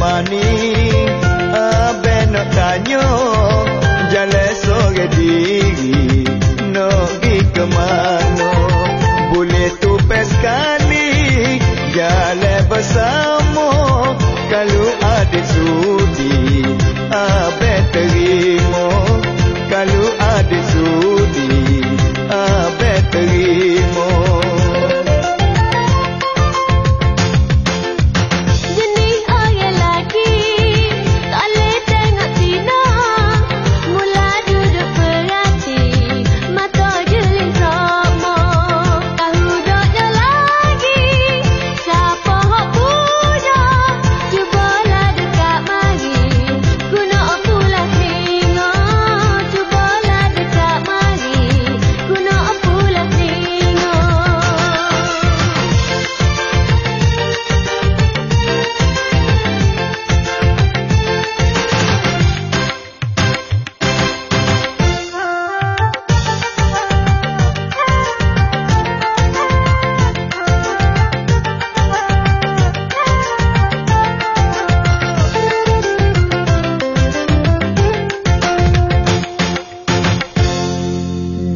mani abe nak tanya jalan sore diri nak pergi ke mana. Boleh tupai sekali jalan bersama. Kalau adik sudi abe terima. Kalau adik sudi abe terima.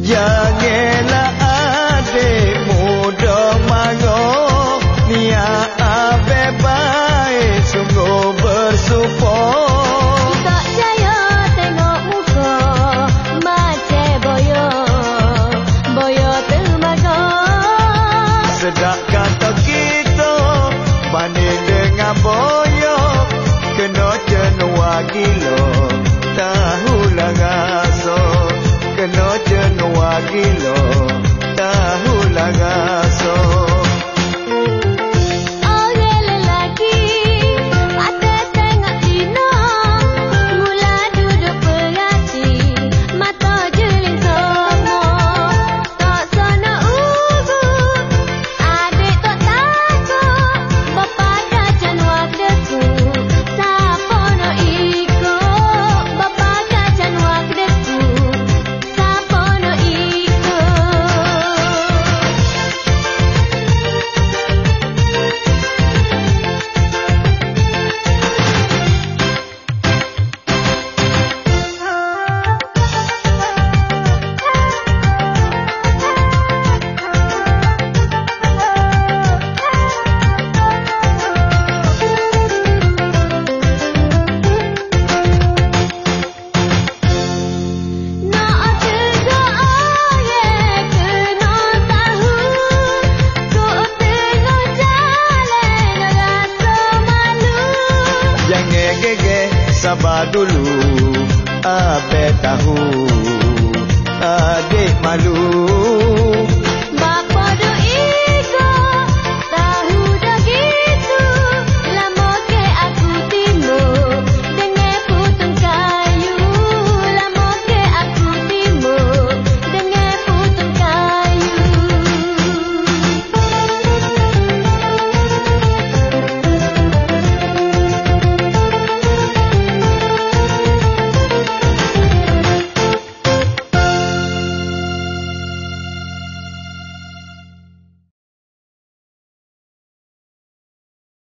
Janganlah adik muda marah, niat abe baik sungguh bersumpah. Tak jaya tengok muka macam boyo termaga. Sedap kata kita banding dengan boyo, kena jenuh gila tahulah rasa. Kena jenuh gila tahulah rasa. Orang lelaki mata tengok Cina, mula duduk perhati mata jeling semua. Tak sana urut adik tak takut, bapa kacang waktu siapa nak ikut. Bapa kacang waktu siapa nak ikut. Nak juga orang kena tahu, kau tengok jalan rasa malu. Jangan geger, sabar dulu abe tahu.